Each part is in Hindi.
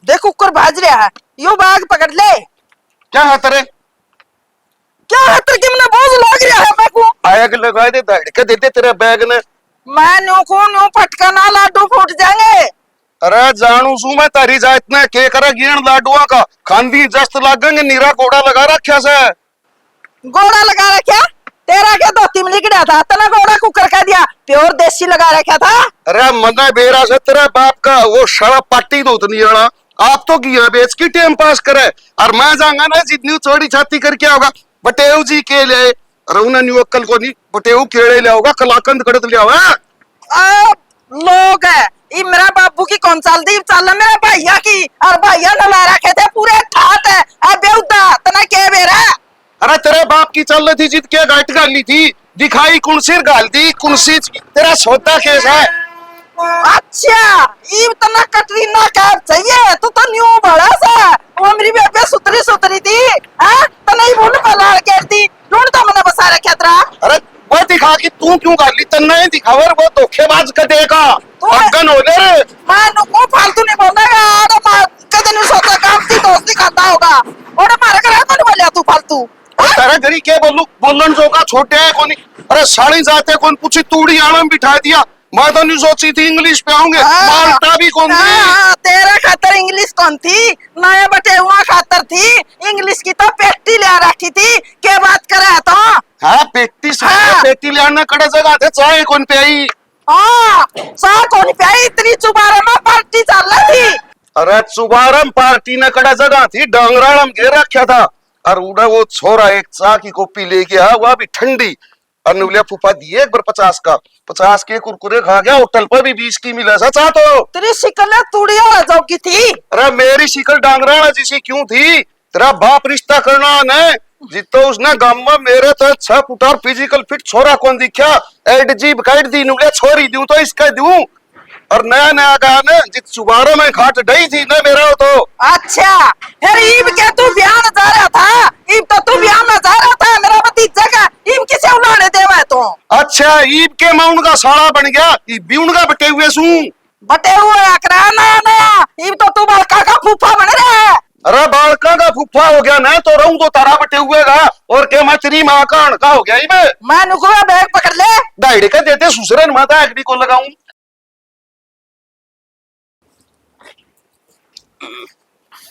देख कुकर भाज रहा है, यो बैग पकड़ ले। क्या है तेरे? क्या है तेरे के? मैंने बोझ लग रहा है मेरे को। बैग लगा दे, धड़के देते तेरे बैग ने। मैं न्यू को न्यू पटका ना, लाडू फूट जाएंगे। अरे जानू सू मैं तारी जात ने के करे गिण लाडुआ का खांदी जस्त लागेंगे, नीरा घोड़ा लगा रखा से। घोड़ा लगा रखा? तेरा क्या धोती में लिखड़ा था? तना घोड़ा कुकर कह दिया, प्योर देसी लगा रखा था। अरे मना बेरा से तेरे बाप का वो शरा पाटी दो नहीं आना। आप तो किया बेच की टाइम पास करे, और मैं जाऊंगा ना जितनी चौड़ी छाती करके आओगा। बटेव जी के ले रउना न्यू अक्कल को नहीं, बटेव केड़े ले आओगा, कलाकंद कड़त ले आओगा। लोग है ये मेरा बाबू की कौन साल दी चाल मेरा भैया की, और भैया ने ला रखे थे पूरे ठाट है। अब बेउदा तना के बेरा। अरे तेरे बाप की चल रही थी जित के गाइट गाली थी, दिखाई कुणसीर गाल दी कुणसी। तेरा सौदा केस है। अच्छा ये तना कटरीना कैफ चाहिए तो न्यू बड़ा सा वो मेरी बेबे सुतरी सुतरी थी। हां तना ही बोल पलाड़ के थी ढूंढ तो मैंने बसा रखा था। अरे वो दिखा कि तू क्यों गाली तन्ना ही दिखावर, वो धोखेबाज कर देगा। अगन हो ले रे। मैं नुको फालतू नहीं बोलेगा, और मैं कदे नहीं सोचा काम की दोस्ती खाता होगा, और मारे करे तो नहीं बोलिया तू फालतू। तेरे घरी के बोलू बोलन जोगा छोटे है कोनी। अरे साड़ी जाते कौन पूछी तूड़ी आलम बिठा दिया। मैं तो नहीं सोची थी इंग्लिश पे आऊंगे, मारता भी कौन थी। तेरा खातर इंग्लिश कौन थी? नया बटे हुआ खातर थी। इंग्लिश की तो पेटी ले रखी थी, क्या बात करे तो। हाँ पेटी से पेटी ले आना कड़े जगह थे, चाय कौन पे आई। हाँ चाय कौन पे आई? इतनी चुबारे में पार्टी चल रही थी। अरे चुबारम पार्टी ने कड़ा जगह थी, डांगराड़म घेर रखा था। और उड़ा वो छोरा एक चाय की कॉपी लेके आया, वह भी ठंडी। और नुलिया फूफा दिए एक बार 50 का, 50 के कुरकुरे खा गया। होटल पर भी 20 की मिला सा तो। तेरी शिकल तुड़िया हो जाओगी थी। अरे मेरी शिकल डांगराड़ा जैसी क्यों थी? तेरा बाप रिश्ता करना ने जितो उसने गांव में मेरे तो 6 फुट और फिजिकल फिट छोरा कौन दिखा। एड जीब काट दी नुलिया छोरी दूं तो इसका दूं। और नया नया गाने जित सुबारों में खाट डई थी ना मेरा हो तो। अच्छा फिर ईब के तू ब्याह जा रहा था? ईब तो तू ब्याह में जा रहा था मेरा भतीजा का, ईब किसे उलाने देवा तो? अच्छा ईब के माउंट का साला बन गया, बीउन का बटे हुए सू। बटे हुए अकरा ना ईब तो तू बालका का फूफा बन रहा है। अरे बालका का फूफा हो गया ना तो रहूं तो तारा बटे हुए का, और क्या मैं तेरी मां का अणका हो गया ईब। मैं नुकुआ बैग पकड़ ले। दाइड़े का देते सुसरन माता एकड़ी को लगाऊं।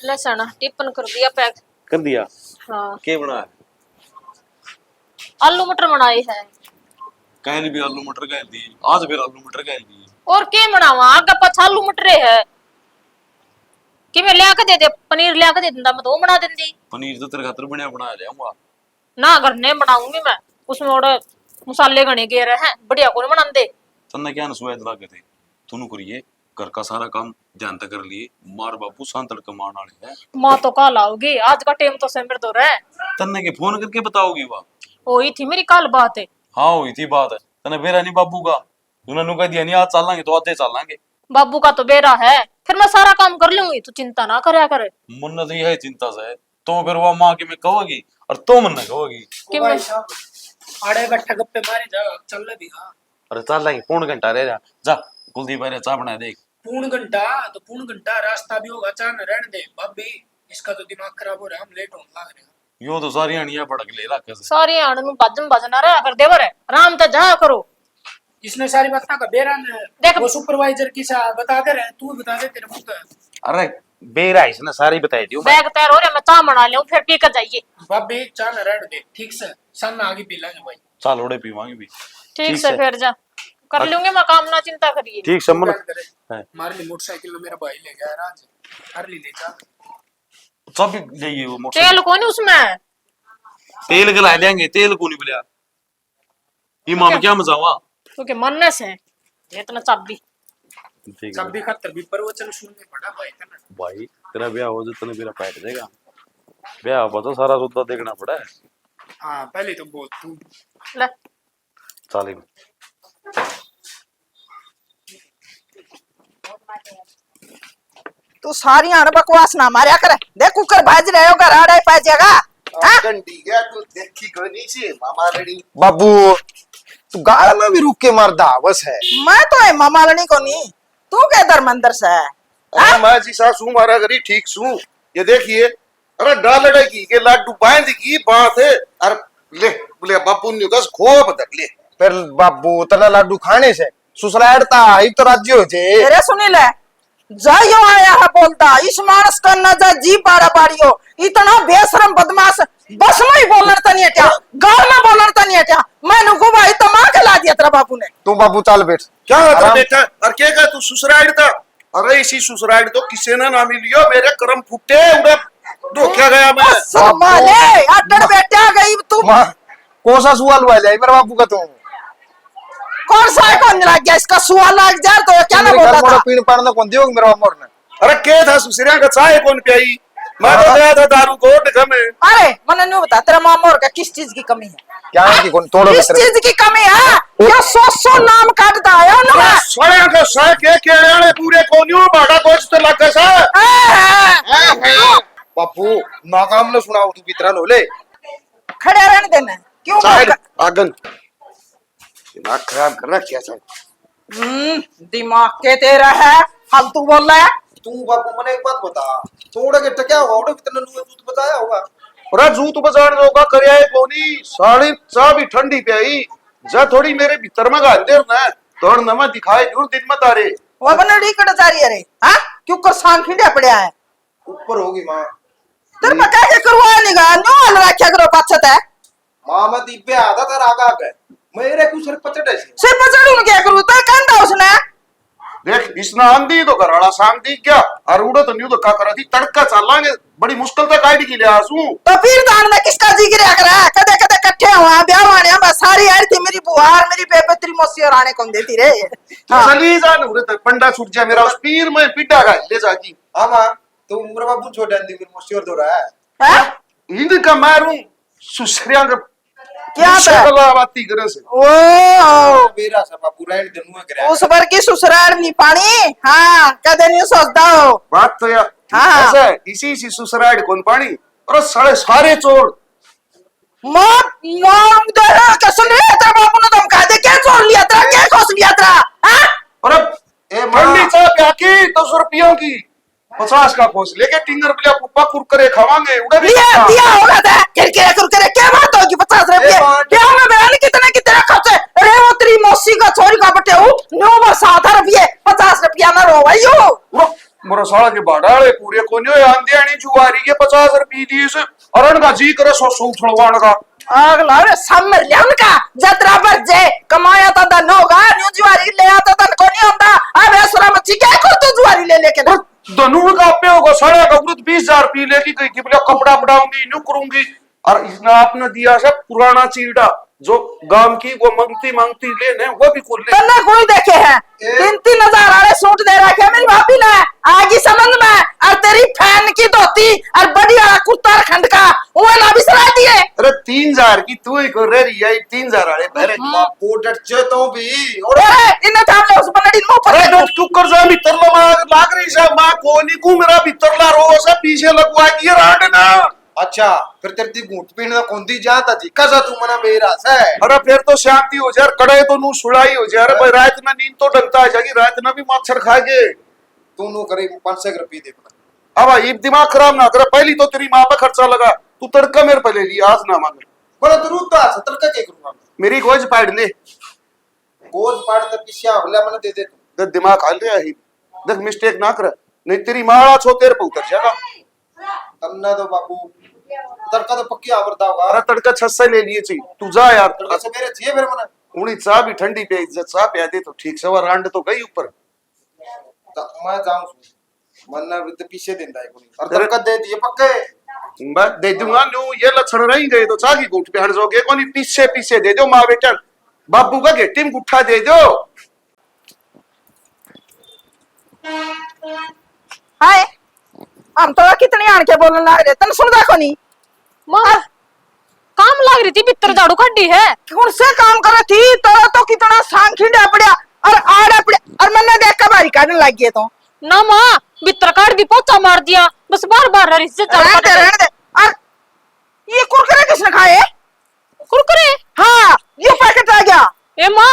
लसण टिफिन कर दिया, पैक कर दिया। हाँ क्या बनाया? आलू मटर बनाए है। कहली भी आलू मटर कह दी, आज फिर आलू मटर कह दी। और क्या बनावा, आगे पाछा आलू मटरे है कि मैं लिया के दे दे, पनीर लिया के दे दिंदा मैं तो बना दिंदी। पनीर तो तेरे खातर बढ़िया बना ले आऊंगा ना, घर ने बनाऊंगी मैं, उसमें और मसाले घने गेरे हैं, बढ़िया कौन बना दे। तन्ने क्या स्वाद लागे थे तूनु करिए, घर का सारा काम ध्यान तक कर लिए। मार बापू सांतड़ कमान वाले है। माँ तो कल आओगी, आज का टाइम तो सेमर दो रहा है। तन्ने के फोन करके बताओगी वाह? वही थी मेरी कल बात है। हाँ हुई थी बात है। तने बेरा नहीं बाबू का, तूने कह दिया नहीं आज चलेंगे तो आज चलेंगे। बाबू का तो बेरा है, फिर मैं सारा काम कर लूंगी, तू चिंता ना करया करे। मुन्ना तो यह चिंता से तो फिर वो माँ की मैं कहोगी और तो मन कहोगी कि मैं आड़े बैठा गप्पे मारे जा चल ले भी। हाँ अरे चल लेंगे, पौन घंटा रह जा कुलदीप अरे चाय बना देख। पूर्ण घंटा तो पूर्ण घंटा रास्ता भी होगा, चाह न रहने दे भाभी, इसका तो दिमाग खराब हो रहा है, हम लेट होने लग रहे हैं। यो तो सारी अणिया भड़क ले रखे से। सारी आड़ में भजन भजना रहा कर देवर है, आराम से जा करो। इसने सारी बात का बेरा ने देख वो सुपरवाइजर की सा बता दे रहे, तू बता दे तेरे मुंह पे। अरे बेरा इसने सारी बताई दी। बैग तैयार हो रहा है, मैं चाय बना लूं फिर पी कर जाइए। भाभी चाह न रहने दे, ठीक से सन आगे पी लेंगे भाई। चाल ओड़े पीवांगे भी। ठीक से फिर जा कर लूंगे मैं काम, ना चिंता करिए। ठीक समझ मार ली मोटरसाइकिल में, मेरा भाई ले गया आज, कर ली ले जा। सब लेंगे वो मोटर तेल कौन है उसमें? तेल गला लेंगे, तेल को नहीं बोलिया इमाम क्या मजा हुआ क्योंकि मन्नस है इतना चाबी सब भी खतर भी प्रवचन सुनने पड़ा भाई का ना। भाई तेरा ब्याह हो जाए तो मेरा पैट देगा, ब्याह हो तो सारा सौदा देखना पड़ा है। हाँ पहले तो बोल तू ले चाली तू सारी आड़ बकवास ना मारया करे। देख कुकर भाज रहे हो घर आड़े पा जाएगा। तू देखी कोनी सी मामा लड़ी। बाबू तू गाल में भी रुक के मरदा बस है। मैं तो है मामा लनी को नहीं, तू के दरमंदर से है। अरे मैं जी सासू मारा करी ठीक सू ये देखिए अरे डालड़े की के लाडू बांध की बात है अरे ले बोले बापू ने कस खूब तक ले फिर बाबू तना लाडू खाने से सुसराड़ता एक तो राज्य हो जे अरे सुनील जाइयो आया है बोलता इस मानस का न जा जी बारा बाड़ियो इतना बेशरम बदमाश बस में ही बोलना तनी हटा गाल में बोलना तनी हटा मैं नुको भाई तमा के ला दिया तेरा बापू ने तू बाबू चाल बैठ क्या होता आराम- बेटा और क्या कहा तू सुसराड़ता अरे इसी सुसराड़ तो किसी ने ना मिलियो मेरे कर्म फुटे उड़ा धोखा गया मैं माले अटड़ बेटा गई तू माँ कौन सा सवाल हुआ है मेरे बाबू का तू कौन सा है कौन लग गया इसका सुआ लग जा तो क्या ना बोलता था पीण पाड़ना कौन दियो मेरे बाबू ने अरे क्या था सुसरिया का चाय कौन पियाई मैं तो गया था दारू को में अरे मैंने नहीं बता तेरा मामोर का किस चीज की कमी है क्या है कि कौन तोड़ो किस चीज की कमी है क्या सौ नाम काटता है ना सोया का सा के आने पूरे कोनियों बाड़ा कोच तो लगा सा बापू नाकाम ने सुनाओ तू भीतर लो ले खड़े रहने देना क्यों चाय आगन दिमाग खराब कर रहा क्या चाय दिमाग के तेरा है फालतू बोल रहा है तू बापू मने एक बात बता थोड़ा के टक्या होगा उड़े कितना लू तू तो बताया होगा अरे जूत बजान दोगा करया है कोनी साड़ी चा भी ठंडी प्याई जा थोड़ी मेरे भीतर में गाल देर ना तोड़ नमा दिखाए दूर दिन में तारे वो बने रीकड़ जा रही है रे हाँ क्यों कर सांग खिंडा पड़या है ऊपर होगी माँ तेरे में क्या करवा निगा न्यू हल रखा करो पछत है माँ मैं दीपे आधा तर आगा के मेरे कुछ सर पचड़े से सिर पचड़ून क्या करूँ तो कंधा उसने देख इसना आंधी तो कराड़ा सांग दी क्या और उड़ो तो न्यू तो का करा थी तड़का चलांगे बड़ी मुश्किल तक काट की ले आसू तो फिर दान में किसका जिक्र है करा कदे कदे इकट्ठे हुआ ब्याह वाने हम सारी आई थी मेरी बुहार मेरी बेबे तेरी मौसी और आने कौन देती रे हाँ। चली जान उड़े तो पंडा छूट जा मेरा उस पीर में पिटा का ले जाकी हाँ माँ तू मेरे बाबू छोटा दी मेरे मुझसे और दो रहा है हैं? इनका मारूं सुसरिया का क्या था? शकला बाती करे से ओ मेरा सब बाबू राइड दिन में करे उस बार की ससुराल नहीं पानी हाँ कदे नहीं सोचता हो बात तो यार हाँ। ऐसा है, इसी सुसराइड कौन पानी और सारे चोर मां मां तेरा कैसे ले तेरा बापू ने तुम कहा दे क्या छोड़ लिया तेरा क्या खोस लिया तेरा हाँ और अब ए माँ ठंडी चाय प्या की 200 रुपयों की 50 का खोस लेके टिंगर बिलिया पुप्पा कुरकुरे खावांगे उड़े भी दिया सकता। दिया होगा था किरकिरे कुरकुरे क्या बात होगी 50 रुपये ए बात- क्या मैं बयान कितने खर्चे अरे वो तेरी मौसी का छोरी का बटे हूँ 9 50 रुपया ना रो भाई उड़ो, मोरा साला के बाड़ाले पूरे कोन्यो आंधी आनी जुआरी के 50 रुपये दिए से अरण का जी करे सो छड़वाण का अगला रे समर ले उनका जतरा पर जे कमाया तो दन होगा न्यू जुआरी ले आता दन को नहीं होता अब ऐसा मच्छी क्या कर तू जुआरी ले लेके ना धनुर का पे होगा साढ़े का उड़द 20,000 पी लेगी कहीं की बोले कपड़ा बढ़ाऊंगी न्यू करूंगी और इसने आपने दिया है पुराना चीड़ा जो गांव की वो मांगती लेने वो भी खोल ले तन्ने कोई देखे हैं 3,000 वाले सूट दे रखे मेरी भाभी ने आगे संबंध में और तेरी फैन की धोती और बड़ी वाला कुर्ता और खंड का वो ना बिसरा दिए अरे 3,000 की तू ही को रे रही है 3,000 वाले पहले बापू डट तो भी अरे इन्हें थाम ले उस बनेडी मुंह अरे पर तो कुकर जा भीतर लाग रही सा मां कोनी को मेरा भीतर ला रो सा पीछे लगवा के राड ना अच्छा फिर तेरे दी घूट पीने ना कौन दी जाता जी कसा तू मना बेरा से अरे फिर तो शांति हो जाए कड़े तो नू सुड़ाई हो जाए अरे भाई रात ना नींद तो डंता है जागी रात ना भी मच्छर खाएगे तू नो करे 500 रुपये दे पता अब भाई दिमाग खराब ना करे पहली तो तेरी माँ पे खर्चा लगा तू तड़का मेरे पहले लिया आज ना मांग बोला तू रूत तो सतर का के करूंगा मेरी गोज पाड़ ले गोद पाड़ तक पिछया होला मने दे दे तू देख दिमाग हाल रहा है देख मिस्टेक ना कर नहीं तेरी माँ छो तेरे पे उतर जाएगा तन्ना तो बाबू तड़का तो पक्की आवरदा होगा अरे तड़का 600 ले लिए चाहिए तू जा यार तड़का से मेरे चाहिए फिर मने उनी चाह भी ठंडी पे इज्जत चाह पिया दे तो ठीक से वो रांड तो गई ऊपर मैं जाऊं मन्ना विद पीछे देंदा है कोनी और तड़का दे दिए पक्के मैं दे दूंगा नो ये लक्षण रही गए तो चाह की गुट पे हट जाओगे कोनी पीछे दे दो माँ बेटा बाबू का गेटी में गुट्ठा दे दो हाय हम तो कितनी आन के बोलने लग रहे तन सुन देखो नहीं मां काम लग रही थी भीतर झाड़ू खड्डी है कौन से काम करे थी तो कितना सांग खिंडा पड़ा और आड़ा पड़ा और मैंने देख के बारी काटने लग गए तो ना मां भीतर काट दी पोछा मार दिया बस बार बार रही से रहने दे और ये कुरकुरे किसने खाए कुरकुरे हाँ ये पैकेट आ गया ए मां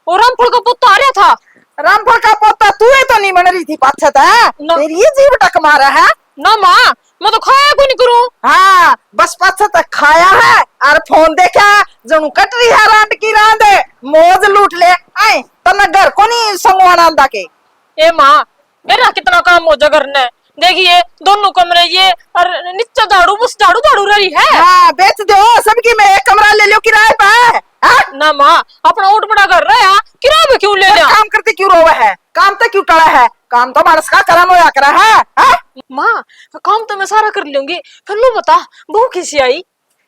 और रामफल का पुत तो आ रहा था रामफल का पोता तू ही तो नहीं बन रही थी पाछत है ना। तेरी ये जीव टक मारा है। ना माँ मैं तो खाया को नहीं करूँ। हाँ बस पाछत खाया है और फोन देखा जनु कट रही है रात की रात मौज लूट ले आए तना घर को नहीं संगवाना आंदा के। ए माँ मेरा कितना काम हो जा घर ने देखिए दोनों कमरे ये और नीचे झाड़ू बस झाड़ू झाड़ू रही है। हाँ बेच दो सबकी मैं एक कमरा ले लो किराए पे। हाँ? ना माँ अपना ओट बड़ा कर रहा है किराए पे क्यों ले लिया। काम करते क्यों रोवा है काम तो क्यों टड़ा है काम तो मानस का करम होया करा है। हाँ? माँ काम तो मैं सारा कर लूंगी फिर लो बता बहू किसी आई।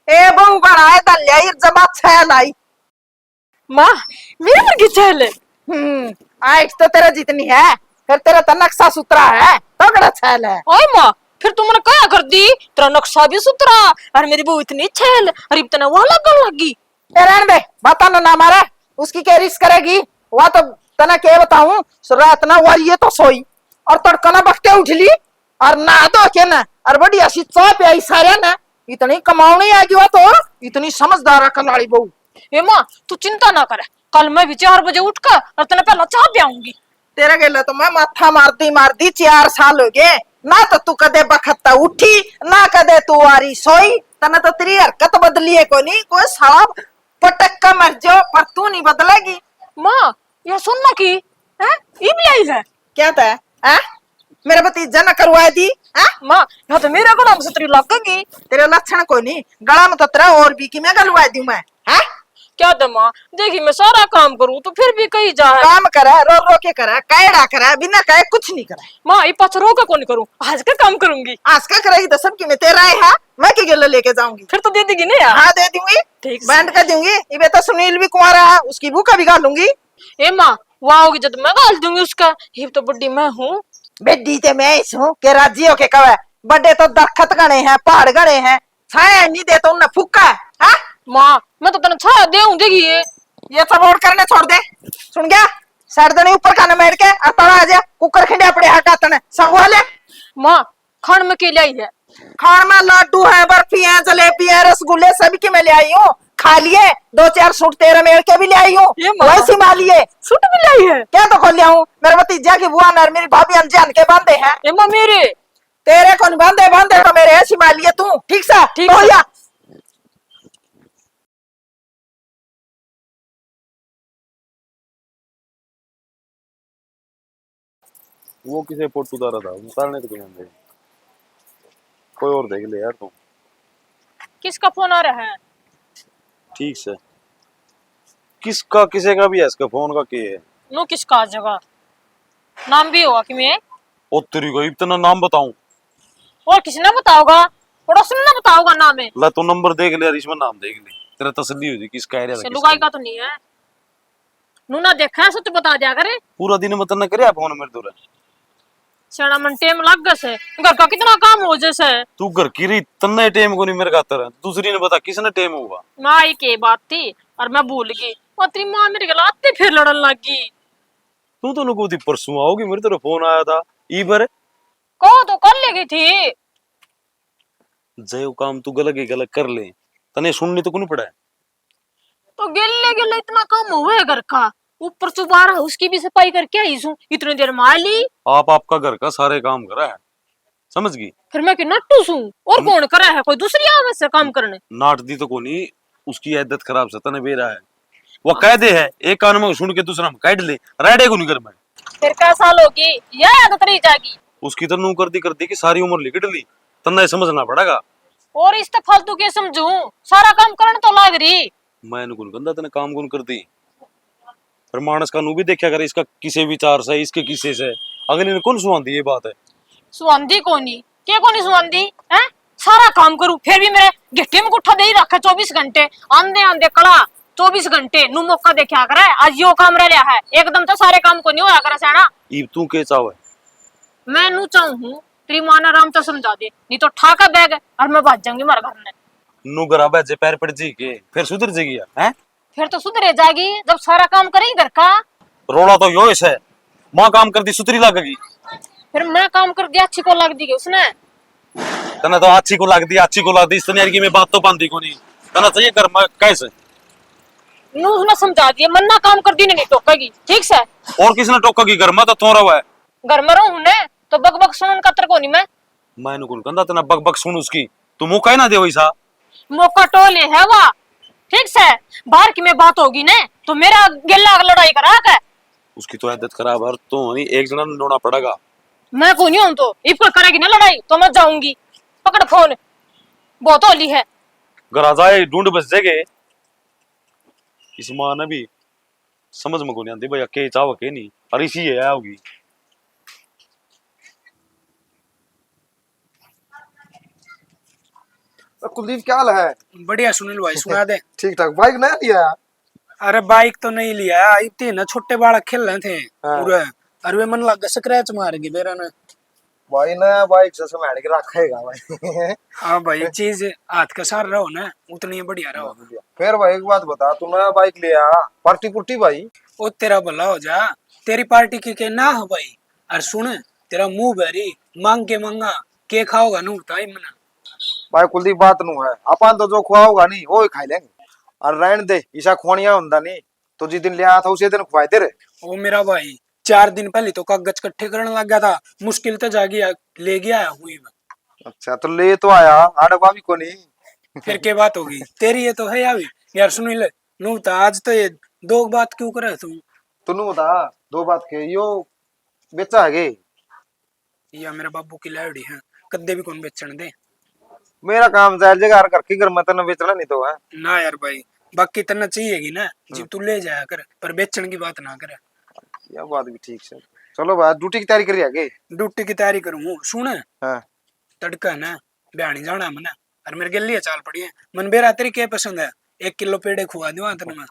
ए बहू का आए दलिया जमा छैल आई। माँ मेरे पर की चहल है। आइट तो तेरा जितनी है फिर तेरा तो नक्शा सुतरा है तगड़ा छैल है। ओए माँ फिर तुमने क्या कर दी तेरा नक्शा भी सुतरा और मेरी बहू इतनी छैल और इतना वहां लगन लगी। रहने दे बता ना मारा उसकी क्या रिस्क करेगी वह तो तना क्या बताऊं रात ना वारी ये तो सोई और तड़कना बखते उठली और ना दो के ना और बड़ी हसी चाय पे आई सारे ना इतनी कमावनी आगी वह तो इतनी समझदार कलाड़ी बहू। ए माँ तू चिंता ना करे कल मैं भी 4 बजे उठकर और तेने पहला चाह पियाऊंगी। तेरे गेला तो मैं माथा मारती 4 साल हो गए ना तो तू कदे बखत्ता उठी ना कदे तू आरी सोई तना तो तेरी हरकत बदली है को नहीं कोई साला पटक का मर जाओ पर तू नहीं बदलेगी। माँ यह सुनना की है ये भी आई है क्या था है? मेरा भतीजा न करवाए दी है? माँ यह तो मेरा गला में सतरी लगेगी। तेरे लक्षण को नहीं गला में तो तेरा और भी की मैं गलवाए दी मैं है? क्या था माँ देखी मैं सारा काम करूँ तो फिर भी कहीं जा है। काम करा रो रो के करा कैडा करा बिना कहे कुछ नहीं करा। माँ ये पाँच रो का कौन करूँ आज का काम करूंगी। आज का करेगी तो सबकी में तेरा है मैं की गेला लेके जाऊंगी। फिर तो दे देगी ना यार। हाँ दे दूंगी ठीक से। बैंड का दूंगी ये तो सुनील भी कुंवारा है उसकी भूखा भी गालूंगी। ए माँ वो आओगी जब मैं गाल दूंगी उसका ये तो बड्डी मैं हूँ। बेटी ते मैं इस हूँ के राजी हो के कवे बड़े तो दरखत गणे हैं पहाड़ गणे हैं छाया नहीं दे तो उन्हें फुक्का है हाँ? माँ मैं तो तेने छाया दे देगी ये सब और करने छोड़ दे सुन गया सरदनी ऊपर खाने बैठ के तड़ा आ जा कुकर खिंडे अपने हटा तने संगवा ले। माँ खान में के लाई है खान में लड्डू है बर्फी है जलेबी है रसगुल्ले सभी की मैं ले आई हूँ खा लिए 2-4 सूट तेरे मेल के भी ले आई हूँ ये माँ। वैसी मालिए सूट भी लाई है। क्या तो खोल लिया हूँ मेरे भतीजा की बुआ और मेरी भाभी अनजान के बांधे हैं ए माँ मेरे तेरे कौन बांधे बांधे तो मेरे ऐसी मालिए तू ठीक सा ठीक तो सा। या वो किसे पोट उतारा था उतारने तो कोई नहीं कोई और देख ले यार तुम। किसका फोन आ रहा है। ठीक से किसका किसे का भी है इसका फोन का के है नो किसका जगह नाम भी होगा कि मैं ओ तेरी को इतना नाम बताऊं और किसी ने बताओगा पड़ोसी ने बताओगा नाम है। ला तो नंबर देख ले यार इसमें नाम देख ले तेरा तसल्ली हो जी किसका एरिया से लुगाई का तो नहीं है नूना देखा है सच बता दिया करे पूरा दिन मतलब न करे फोन मेरे दूर सड़ा मन टेम लग गए से घर का कितना काम हो जैसे तू घर की रही तन्ने टेम को नहीं मेरे खातर है दूसरी ने बता किसने टेम होगा माँ की बात थी और मैं भूल गई और तेरी माँ मेरे गला आते फिर लड़न लगी। तू तो नुको थी परसों आओगी मेरे तेरे फोन आया था ई पर कहो तो कर लेगी थी जय काम तू गलत कर ले तने सुनने तो नहीं पड़ा है तो गिल्ले गिल्ले इतना काम हुआ है घर का ऊपर से बाहर उसकी भी सफाई करके आई हूँ इतनी देर में आ ली। आप आपका घर का सारे काम करा है समझ गई फिर मैं कि नट्टू हूँ और कौन करा है कोई दूसरी आवे से काम करने नाट दी तो कोनी उसकी आदत खराब से तने बेरा है वो कायदे है एक कान में सुन के दूसरा में काट ले राडे को नहीं कर मैं फिर क्या साल होगी यह आदत रही जाएगी उसकी तो नू कर दी कि सारी उम्र लिकट ली तन्ना समझना पड़ेगा और इस फालतू के समझू सारा काम करने तो लाग रही मैं नुकुन गंदा तने काम गुन कर दी पर मानस का नू भी देखा कर इसका किसे विचार से इसके किसे से अगले ने कौन सुनाती ये बात है सुवंदी कोनी क्या कोनी सुवंदी है सारा काम करूं फिर भी मेरे गिट्टी में गुट्ठा दे ही रखा 24 घंटे आंधे आंधे कड़ा 24 घंटे नू मौका देखा करे आज यो काम रह रहा है एकदम तो सारे काम को नहीं होया करे सेना ई तू के चावे मैं नू चाहूं तेरी मां ने आराम से समझा दे नहीं तो ठाका बैग और मैं भाग जाऊंगी मारे घर में नू गराबा जे पैर पड़ जी के फिर सुधर जाएगी हैं फिर तो सुधरे जाएगी जब सारा काम करेगी घर का रोड़ा तो यो है मां काम कर दी सुतरी लगेगी फिर मैं काम कर दिया अच्छी को लग दी उसने तना तो अच्छी को लग दी इस तनियार की मैं बात तो पांती को नहीं तना चाहिए कर मैं कैसे नू उसने समझा दिया, मन्ना काम कर दी नहीं टोकेगी, ठीक से। और किसने टोका की घर में तो थोड़ा हुआ है। घर में रहूं ने तो बक बक सुनन का तर को नहीं मैं नुकुल कंदा तना बक बक सुन उसकी, तू मुंह काहे ना दे वैसा। मौका टोले है वा, ठीक से। बाहर की में बात होगी ने तो मेरा गेला लड़ाई करा के। उसकी तो आदत खराब है, तो नहीं एक जना लोना पड़ेगा। मैं को नहीं हूं तो इफ कोई करेगी ना लड़ाई तो मैं जाऊंगी। पकड़ फोन, बहुत होली है। घर आ जाए ढूंढ बस जाएगे। इस मां ने भी समझ में को नहीं आती भैया के चाव के नहीं, और इसी है होगी। कुलदीप क्या हाल है? बढ़िया सुनील भाई, सुना दे। ठीक ठाक। बाइक नया लिया? अरे बाइक तो नहीं लिया, इतने ना छोटे बालक खेल रहे थे पूरे। अरे वे मन लग स्क्रैच मारेगी मेरा ना। भाई नया बाइक से संभाल के रखेगा भाई। हाँ भाई, चीज हाथ के सार रहो ना उतनी बढ़िया रहो। फिर भाई एक बात बता, तू नया बाइक लिया, पार्टी पुर्टी भाई? ओ तेरा भला हो जा, तेरी पार्टी की के ना हो भाई। और सुन, तेरा मुंह भरी मांग के मंगा के खाओगा नू बताई मना। भाई कुलदीप बात नू है, अपन तो जो खुआओगा नहीं वो ही खा लेंगे। और रहन दे, ईसा खोनिया हुंदा नहीं तो जिस दिन ले आया था उसी दिन खुआए तेरे। ओ मेरा भाई, 4 दिन पहले तो कागज इकट्ठे करने लग गया था, मुश्किल तो जागी ले गया हुई में। अच्छा तो ले तो आया, आड़वा भी को नहीं। फिर क्या बात होगी तेरी, ये तो है यार सुनील नू तो आज तो ये दो बात क्यों करे तू? तू बता दो बात के यो बेचा है गे? या मेरे बाबू की लाड़ी है, कद्दे भी कौन बेचने दे। मेरा काम जायज जगह घर की घर में तो न बेचना नहीं तो है ना यार भाई, बाकी तना चाहिएगी ना जब तू ले जाया कर, पर बेचने की बात ना करे। यह बात भी ठीक है। चलो भाई ड्यूटी की तैयारी करी आगे। ड्यूटी की तैयारी करूँ। सुन, हाँ तड़का है ना ब्याणी जाना मना, और मेरे गलिया चाल पड़ी है। मन बेरा तेरी क्या पसंद है, 1 किलो पेड़े खुआ दूंगा तेने मैं।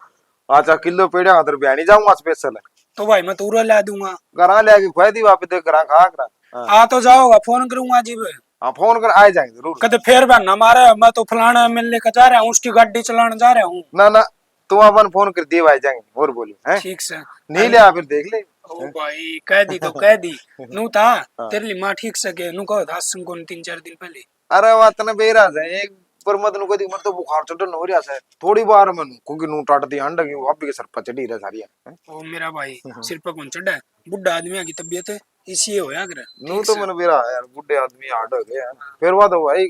अच्छा किलो पेड़े आदर बयानी जाऊंगा स्पेशल। तो भाई मैं तूरा ला दूंगा। घर ले आके खुआ दी वापस दे घर खा कर। आ तो जाओगा, फोन करूंगा जी। हाँ फोन कर आए जाएंगे जरूर। कदे फिर बहना मारे, मैं तो फलाना मिलने का जा रहा हूँ, उसकी गाड़ी चलाने जा रहा हूँ। ना ना तुम अपन फोन कर दिए भाई जाएंगे और बोलिए हैं। ठीक से नहीं ले आ फिर देख ले। ओ भाई कह दी तो कह दी। नू था तेरे लिए माँ ठीक से के नू कहो था को 3-4 दिन पहले। अरे बात न बेरा है एक पर मत नु कदी मर तो बुखार चढ़न हो रहा है थोड़ी बार में क्योंकि नू टाट दी अंडा की वापी के सर पर चढ़ी रहा सारी। ओ मेरा भाई सिर पर कौन चढ़ा, बुढ़ा आदमी की तबीयत इसी होया करे। नू तो मन बेरा है यार, बुढ़े आदमी हार्ड हो गए फिर बात हो भाई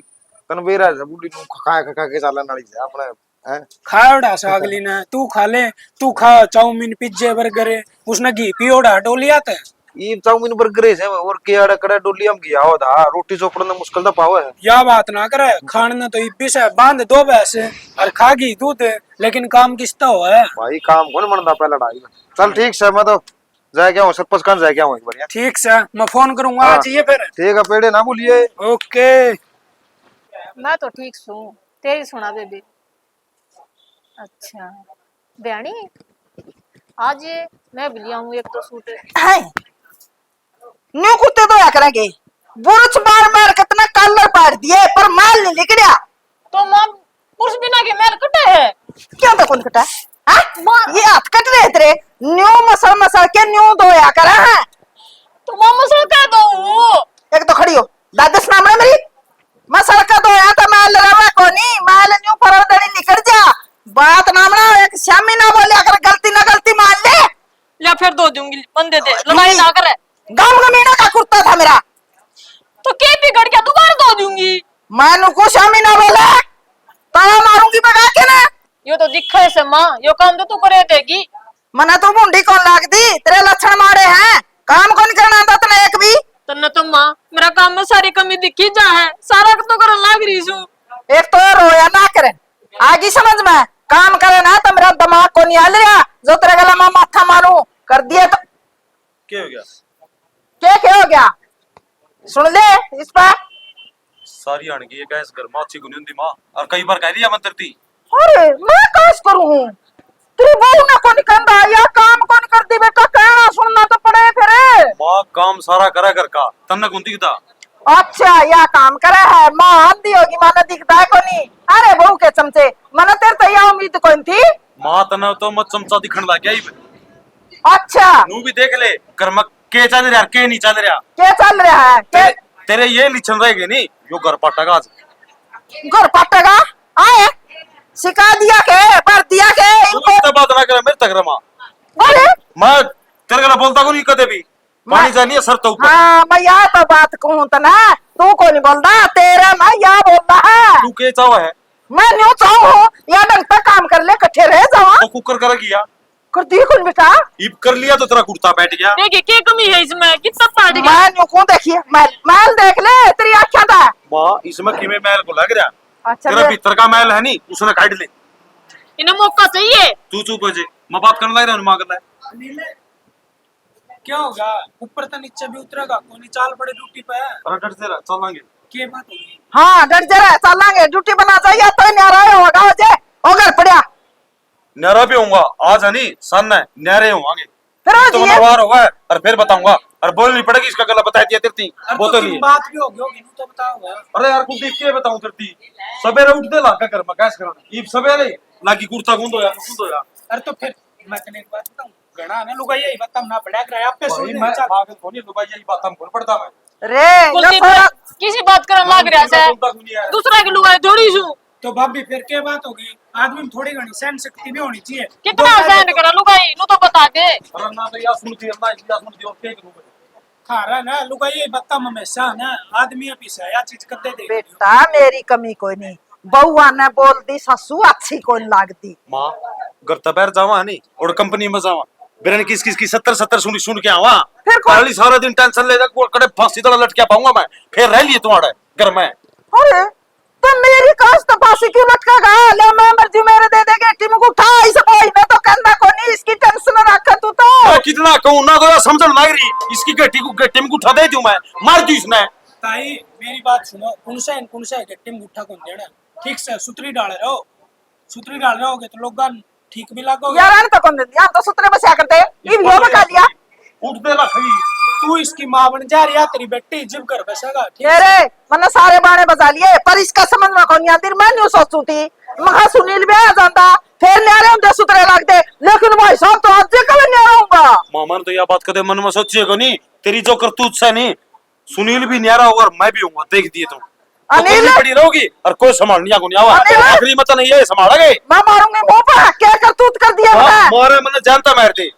तन बेरा है बुढ़ी नू खा के चालन वाली है अपने हैं। खाओड़ा सा अगली ने, तू खा ले, तू खा चाउमीन पिज्जे बर्गर, उसने घी पियोड़ा डोली आता है। ये चाउमीन बर्गर है और केड़ा कड़ा डोली हम गया होता रोटी चोपड़ना मुश्किल दा पावे है। या बात ना करे, खाने तो इब्बी से बांध 2 भैंस और खागी दूध, लेकिन काम किसता हो है भाई काम कौन मनदा पे लड़ाई में। चल ठीक है मैं तो जाए क्या हूं सरपंच कान जाए क्या हूं एक बार। ठीक से मैं फोन करूंगा आज ये फिर। ठीक है पेड़े ना भूलिए। ओके। मैं तो ठीक सू, तेरी सुना बेबी। अच्छा बयानी, आज मैं भी लिया हूँ एक तो सूट। है न्यू कुत्ते तो या करेंगे बुरच मार मार कितना कलर पाड़ दिए पर माल नहीं निकलिया। तो मां पुरुष बिना के मेल कटे है क्यों तो कौन कटा हाँ ये हाथ कट रहे तेरे न्यू मसल मसल के न्यू धोया करा है। तो मां मसल कह दो। एक तो खड़ी हो दादस नामना मेरी मसल का धोया तो माल रवा कोनी माल न्यू फरदड़ी निकल जा बात नामना एक शामी ना बोले अगर गलती मान ले ले फिर दो दूंगी, बंदे दे लड़ाई ना करे। गांव का मीना का कुर्ता था मेरा तो के बिगड़ गया दोबारा दो दूंगी। मैं नुको शामी ना बोले ताला मारूंगी बगा के ना। यो तो दिखा से मां, यो काम तो तू करे देगी। मना तो बूंदी कौन लाग दी तेरे लक्षण मारे हैं काम कौन करना आता तने एक भी। तन्ने तो मां मेरा काम में सारी कमी दिखी जा है, सारा तो करन लाग रही हूं। एक तो रोया ना करे आगे समझ में काम करे ना तो मेरा दिमाग को नहीं हल रहा जो तेरे गला में माथा मारू कर दिया तो क्या हो गया? क्या हो गया सुन ले इस पर। सारी आने की एक घर में अच्छी गुनी माँ, और कई बार कह दिया मंत्र थी। अरे मैं काश करूं तेरी बहू ने कौन कहता या काम कौन करती बेटा कहना सुनना तो पड़े फिर। माँ काम सारा करा घर का तन्ने कौन दिखता। अच्छा या काम करे है मां आंधी होगी माना दिखता है कोनी। अरे बहू के चमचे मना तेरे तो यह उम्मीद कौन थी। माँ तन्ने तो मत चमचा दिखण लग गया ही। अच्छा नू भी देख ले घर में के चल रहा के नहीं चल रहा। क्या चल रहा है के तेरे ये लिछन रहेगे नहीं, यो घर पटेगा आज। घर पटेगा आए सिखा दिया के भर दिया के तू इनको। इतना बात ना करे मेरे तक रमा। अरे मैं तेरे को बोलता को नहीं कदे भी पानी जानी है सर तो ऊपर। हाँ मैं यहाँ तो बात कहूँ तो ना तू को नहीं बोलता तेरा मैं यहाँ बोलता है। तू के चावा है मैं न्यू चाहूँ या ढंग तक काम कर ले कट्ठे रह जाओ तो कुकर कर किया कर दी कुछ बेटा। इब कर लिया तो तेरा कुर्ता बैठ गया। देखिए क्या कमी है इसमें, कितना पाट गया। मैं न्यू को देखिए मैल देख ले तेरी आख्या था। माँ इसमें किमे महल को लग रहा अच्छा तेरा भीतर का महल है नहीं उसने काट ले। इन्हें मौका चाहिए। तू चुप हो जे मैं बात करने लग रहा हूँ माँ करना है। अनिल क्या होगा, ऊपर तो नीचे भी उतरेगा, कोई चाल पड़े ड्यूटी पे। अरे डर से रह चलेंगे। क्या बात होगी? हाँ डर जरा चलेंगे ड्यूटी बना चाहिए तो न्यारा होगा जे होकर पड़ा न्यारा भी होऊंगा आज है नहीं सन है न्यारे होंगे फिर हो तो जिए। मैं बाहर होगा और फिर बताऊंगा और बोलनी पड़ेगी इसका गला बता दिया तेरी अब वो तो तो तुम नहीं। बात भी होगी नु तो बताओ। अरे यार कुछ देख के बताऊं तेरी सवेरे उठते लागा कर मैं कैसे कराना ईब सवेरे लागी कुर्ता गुंदो यार। अरे तो फिर मैं तेने एक बात बताऊं, घना ना लुगाई यही बात हम ना पड़ा कर आप पे भाई सुन मैं ले। पागल थोड़ी दुबई यही बात हमको पड़ता मैं रे कुलदीप न थोड़ा किसी बात करने लग रहा है बोलता क्यों नहीं है? दूसरा की लुगाई थोड़ी सू तो भाभी फिर क्या बात होगी, आदमी में थोड़ी घनी सहन शक्ति भी होनी चाहिए। कितना सहन करा लुगाई नु तो बता दे। अरे ना तो यार सुनती है ना या सुनती और क्या करूं खा रहा ना लुगाई यही बता हमेशा ना आदमी अभी से या चीज कर दे। बेटा मेरी कमी कोई नहीं बउआ ने बोल दी ससु अच्छी कोई लागती। मां घर तबैर जावा नहीं और कंपनी में जावा बिरन किस 70 सुन के आवा फिर कौन- खाली सारा दिन टेंशन ले को कड़े फांसी तड़ा लटका पाऊंगा मैं फिर रह लिए तुम्हारे घर में। अरे तो मेरी काश तो फांसी क्यों लटका गया ले मैं मर्जी मेरे दे देगे टीम को उठा इसे कोई मैं तो कहना को नहीं इसकी टेंशन रख तू तो। मैं कितना कहूं ना तो यार समझन लग रही इसकी गट्टी में उठा दे दूं मैं मार दूं इसने। ताई मेरी बात सुनो, कौन सा गट्टी में गुट्ठा कौन देना, ठीक से सुतरी डाल रहे हो, सुतरी डाल रहे होगे तो लोग ठीक भी लगोगे। यार आने तो कौन दे दिया हम तो सुतरे बस क्या करते ये भी बका दिया। उठते रखी तू इसकी माँ बन जा रही है, तेरी बेटी जिम कर बसेगा ठीक है? तेरे मैंने सारे बारे बजा लिए पर इसका समझ में कौन आती मैं न्यू सोचू थी महा सुनील भी आ जाता फिर न्यारे होंगे सुतरे लगते लेकिन भाई साहब तो आज कल न्यारा होगा। मामा ने तो यह बात कदे मन में सोचिएगा नहीं तेरी जो करतूत से नहीं सुनील भी न्यारा होगा और मैं भी हूँ देख दिए तुम तो अनिल पड़ी रहोगी और कोई संभाल नहीं आगो नहीं आवा अनिल! आखिरी मत नहीं ये संभालोगे। मैं मारूंगी मुंह पर क्या करतूत कर दिया हाँ, मैं मारे मैंने जानता मार दे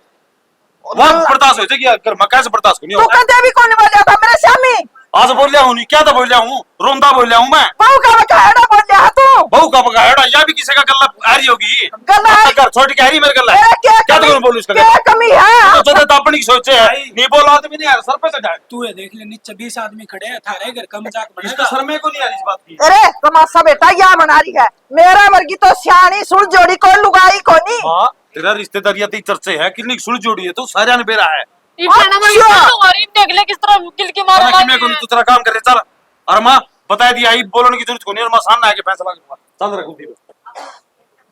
वहां बर्दाश्त हो जाएगी अगर मैं कैसे बर्दाश्त नहीं तू होगा। कहते भी कौन बोल था मेरे स्वामी आज बोल लिया हूँ नहीं क्या तो बोल लिया हूँ रोंदा बोल लिया हूँ मैं बहू का बका हेड़ा बोल दिया तू बहू का पका हेड़ा या भी किसी का गल्ला आ रही होगी गल्ला आ- घर छोड़ के आ रही मेरे गल्ला तेरा क्या तो बोलूं इसका क्या कमी है तो तो अपनी सोचे है नहीं बोला आदमी नहीं यार सर पे चढ़ा तू ये देख ले नीचे 20 आदमी खड़े हैं, थारे घर का मजाक इसका बनेगा। सर में को नहीं आ रही इस बात की। अरे तमाशा बेटा या बना रही है मेरा मर्गी तो सियानी सुर जोड़ी को लुगाई को नहीं। हाँ तेरा रिश्तेदारियां ती चर्चे है कितनी सुल जोड़ी है तो सारे ने बेरा है इसे नंबर अच्छा। और इन देख ले किस तरह किल के मारा मैं किमे को नहीं तू तेरा काम कर रहे चल और मां बता दिया आई बोलने की जरूरत को नहीं और मां सामने आके फैसला करूंगा चल रखूं दी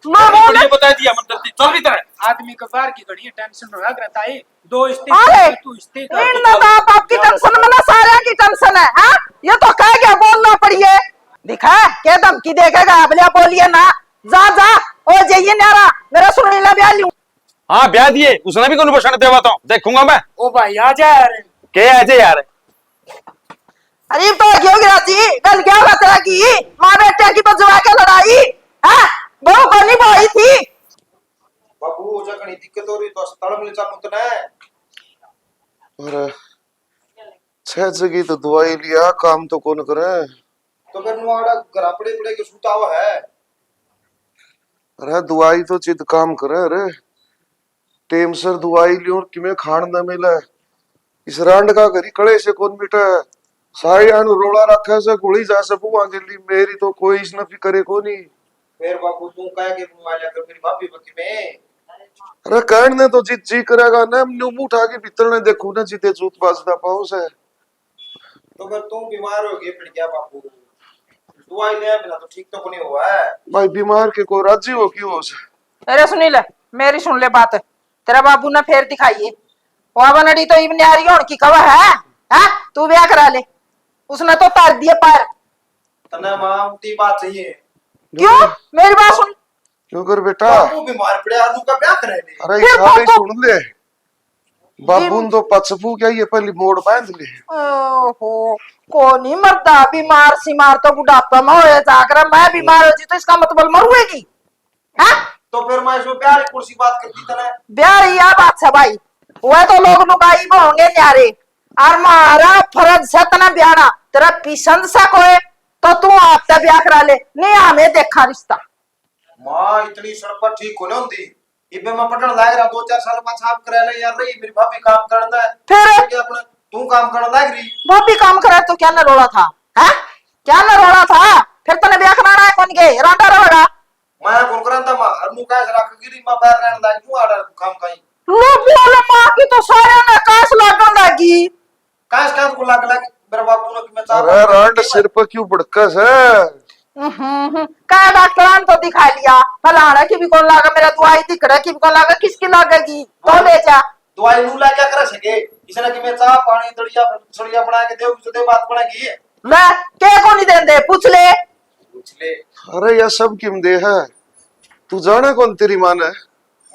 मैं बोल ये बता दिया मन करती चल भी तेरे आदमी को बाहर की घड़ी टेंशन रहा करता है, दो अरे स्टेज तू स्टेज इन बाप आपकी टेंशन में ना सारे की टेंशन है हाँ ये तो कह गया बोलना पड़िए दिखा क्या धमकी देखेगा अबलिया बोलिए ना जा जा ओ जाइए नारा मेरा सुनीला ब्याह लूं। हाँ ब्याह दिए उसने भी कोई बसाने देवा तो देखूंगा मैं ओ भाई आ जा यार। के ऐसे यार अरे तो क्यों गिराती कल क्या होगा तेरा की माँ बेटे की बजवा के लड़ाई हाँ बहू को नहीं बोई थी। बाबू हो जा कहीं दिक्कत हो रही तो अस्पताल में ले चल मुतने। अरे छह जगह तो दवाई लिया काम तो कौन करे। तो फिर नुआड़ा घर पड़े पड़े के सूता हुआ है। अरे दवाई तो चित काम करे अरे टेम सर दवाई लियो और किमे खान न मिले इस रांड का घरी कड़े से कौन मिटे सारे आनु रोड़ा रखे से गोली जा से बुआ गेली मेरी तो कोई इसने फिक्रे को नहीं। फिर बाबू तू कह के बुआ लिया कर मेरी भाभी बकी में। अरे कहने ने तो जित जी करेगा ना न्यूम उठा के भीतर ने देखू ना जिते जूत बाजदा पाओ से। तो फिर तू बीमार हो गई फिर क्या बाबू, दवाई ले बिना तो ठीक तो नहीं हुआ है। भाई बीमार के को राजी हो क्यों हो से। अरे सुनील मेरी सुन ले बात तेरा बाबू ने फेर दिखाई वहां बनड़ी तो इवन यारी होने की कवा है हाँ तू ब्याह करा ले उसने तो तार दिए पार। तने मां उल्टी बात चाहिए। क्यों मेरी बात सुन क्यों कर बेटा बाबू बीमार पड़े आदू का ब्याह करे ले। अरे फिर सारे बाबू- सुन ले बाबू तो पचपू क्या ये पहली मोड़ बांध ले। ओहो को नहीं मरदा बीमार सीमार तो बुढ़ापा में हो जाकर मैं बीमार हो जी तो इसका मतलब मरुएगी हाँ तो फिर मैं इसमें प्यार कुर्सी बात करती तने। ब्याह यह बात है भाई, वह तो लोग लुगाई होंगे न्यारे, और मारा फर्ज से तना ब्याह तेरा पसंद सा कोई तो तू आपसे ब्याह करा ले, नहीं हमें देखा रिश्ता। माँ इतनी सड़क पर ठीक होने होती इबे मैं पटन लाग रहा 2-4 साल बाद साफ करे ले यार रही मेरी भाभी काम करना है फिर कि अपने तू काम करने लाग रही। भाभी काम करे तो क्या नरोड़ा था, है क्या नरोड़ा था, फिर तने ब्याह कराना है कौन के रांडा रहेगा। मैं कौन करंदा मां अनु कास रख गिरी मां पैर रहने लाग क्यों आड़ा काम कहीं लो बोल मां की तो सारे ने कास लागन लगी। कास को लग मेरे बापू ने कि मैं चाह अरे रांड सिर पर क्यों भड़कस है? का डॉक्टर तो दिखा लिया, फलाना की भी कौन लागा, मेरा दवाई दिखड़ा की भी कौन लागा, किसकी लागेगी तो ले जा। दवाई नू ला क्या कर सके इसने कि मैं चाह पानी दड़िया बना के देव जो दे बात बनेगी ले के को नहीं देंदे पूछ ले। अरे यह सब किम दे है, तू जाना कौन तेरी मान है?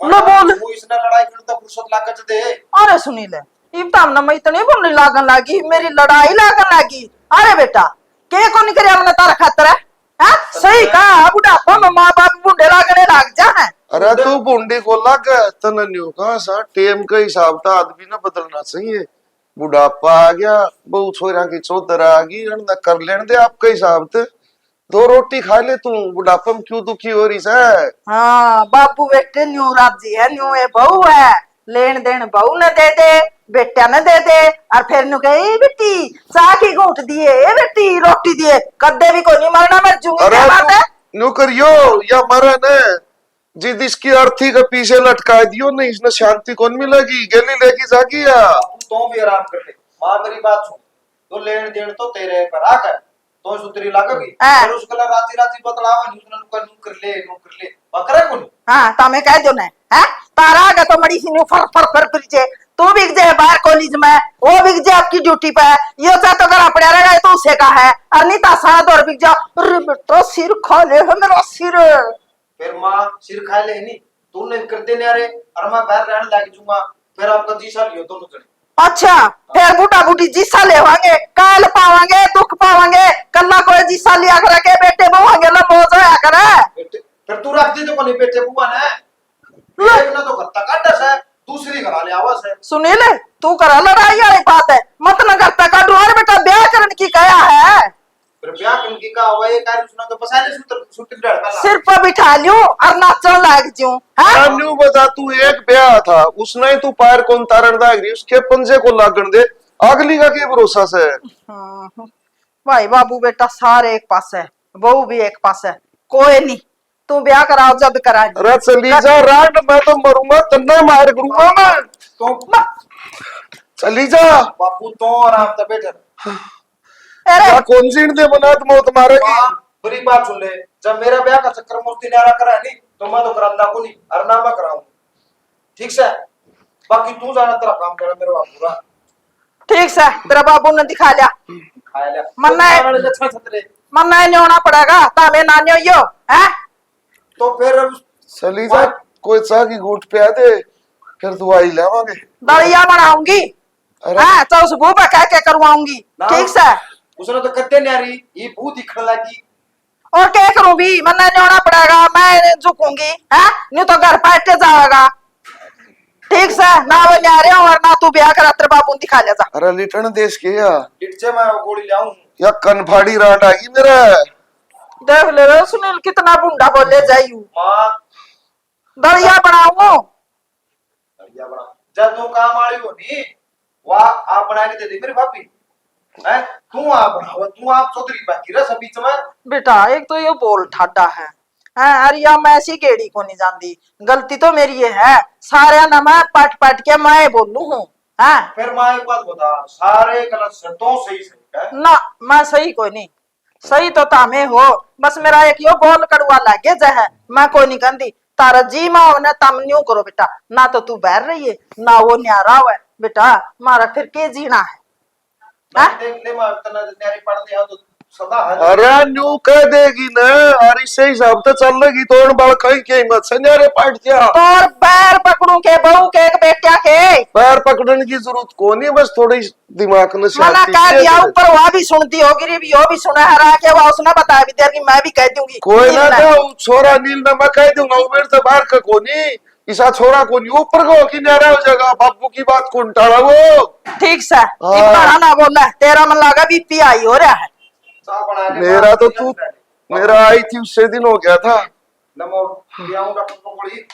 लो बोल वो इसने लड़ाई कर तो फुर्सत लागत दे। अरे सुनी ले इब तम ना मैं इतनी बोलने लागन लगी, मेरी लड़ाई लागन लगी। अरे बेटा के को नहीं करे हमने तारा खातर है, हाँ सही कहा बुढ़ापा में माँ बाप बूढ़े लागने लाग जा है। अरे तू बूंदी को लग तन्यू का सा टेम का हिसाब था आदमी ना बदलना चाहिए। बुढ़ापा आ गया, बहु छोरा की चौधर आ गई, कर लेने दे आपका हिसाब थे, 2 रोटी खा ले तू, बुढ़ापा में क्यों दुखी हो रही है? हाँ बापू बेटे न्यू राजी है, न्यू है बहू है, लेन देन बहू ने दे दे, बेटा ने दे दे, और फिर नु कहे बेटी चाह की घूट दिए, बेटी रोटी दिए, कदे भी कोई नहीं मरना, मर जूंगी क्या बात है। न्यू करियो या मरा ने जिद इसकी अर्थी के पीछे लटका दियो नहीं, इसने शांति कौन मिलेगी, गली लेके जागी या तो भी आराम कर ले। मां मेरी बात सुन, तो लेन देन तो तेरे पर आ कर तो सुतरी लागेगी और उसका राजी राजी बतलावा नहीं उसने नू कर ले बकरा कोनी। हाँ तमे कह दो ना है, तारा आगे तो मड़ी सी न्यू फर पीछे तू बिक जाए बाहर कॉलेज में, वो बिक जाए आपकी ड्यूटी पे, ये चाहे तो अगर अपने रह गए तो उसे का है, और नहीं तो साथ और बिक जाओ। अरे बेटा सिर खा ले है मेरा सिर। फिर मां सिर खा ले नहीं तूने कर देने अरे और मैं बाहर रहने लग जूंगा, फिर आपका जीसा लियो दोनों जने। अच्छा फिर बूटा बूटी जीसा लेवांगे, काल पावांगे दुख पावांगे, कल्ला कोई जीसा लिया कर के बेटे बहुआंगे ला मौज होया करे। फिर तू रख दी तो कोनी बेटे बुआ ने एक ना तो करता काटस है दूसरी करा ले आवाज है। सुनील तू करा लड़ाई वाली बात है, मत न करता काटू। अरे बेटा ब्याह करने की कया है, फिर ब्याह करने की का हुआ ये कार्य सुना तो पसाले सूत्र डर पहला सिर पर बिठा लियो और नाचने लग जाऊं। हां न्यू बता तू एक ब्याह था उसने तू पैर कौन तारण दाग रही, उसके पंजे को लागण दे, अगली का के भरोसा से। भाई बाबू बेटा सारे एक पास है, बहू भी एक पास है, कोई नहीं तू ब्याह कराओ जब करा। अरे चली जा रांड, मैं तो मरूंगा तन्ना मार करूंगा मैं तो चली जा बापू तो आराम से बैठे। अरे कौन सी दे बना तो मौत मारेगी। बुरी बात सुन ले, जब मेरा ब्याह का चक्कर मूर्ति नारा करा नहीं तो मैं तो करांदा को नहीं और ना मैं कराऊं ठीक से। बाकी तू जाना तेरा काम कर मेरे बाप पूरा ठीक से तेरा बाबू ने दिखा लिया, खा ले मन्ना नहीं होना पड़ेगा तामे नानियो यो है। तो फिर चली जा कोई चाह की घूट पे आ दे, फिर दवाई लावांगे, दलिया बनाऊंगी, हाँ तो उस बूबा कह के करवाऊंगी ठीक से। उसने तो कत्ते नहीं आ रही ये भूत दिखने लगी और क्या करूं भी, मन्ना नहीं होना पड़ेगा, मैं झुकूंगी है, नहीं तो घर बैठे जाएगा ठीक से। ना वो न्यारे और ना तू ब्याह करा, तेरे बाबू दिखा ले जा। अरे लिटन देश के या इटसे मैं गोली लाऊं या कनफाड़ी रांड आगी मेरा। देख ले रे सुनील कितना बुंडा बोले जायू, मां दलिया बनाऊं बढ़िया बना जब तू काम आली हो नी वाह आप बना के दे दे मेरी भाभी है, तू आप बनाओ तू आप चौधरी बाकी रहा सब बीच में। बेटा एक तो ये बोल ठाडा है, अरे या मैं ऐसी केड़ी को नहीं जानती, गलती तो मेरी ये है, सारे ना मैं पट के मैं बोलू हूँ। फिर मां एक बात बता, सारे गलत से तो सही है ना, मैं सही कोई नहीं, सही तो तामे हो, बस मेरा एक यो बोल कड़वा लागे है, मैं कोई नहीं कहती तारा जी माओ ने तम न्यू करो बेटा, ना तो तू बहर रही है ना वो न्यारा हुआ है बेटा, मारा फिर के जीना है। देख ले मां इतना न्यारी पढ़ दिया तो सदा है अरे न्यू कह देगी ना, और इससे हिसाब तो चल लगी तो बाल कहीं के हिम्मत से न्यारे पाट दिया। तोर पैर पकड़ू के बहू के बेटिया के पैर पकड़ने की जरूरत को नहीं, बस थोड़ी दिमाग में मना कह दिया ऊपर, वह भी सुनती होगी रे भी, वो भी सुना है के वह उसने बताया भी कि मैं भी कह दूंगी कोई ना तो छोरा नील ना मैं कह दूंगा, उमेर तो बाहर का कोनी इसा छोरा कोनी ऊपर को कि न्यारा हो जाएगा, बापू की बात कौन टाला वो। ठीक से बड़ा ना बोलना, तेरा मन लगा बीपी आई हो रहा है। चाय बना के मेरा तो तू मेरा आई थी उससे दिन हो गया था। नमो लियाऊं डॉक्टर को गोली।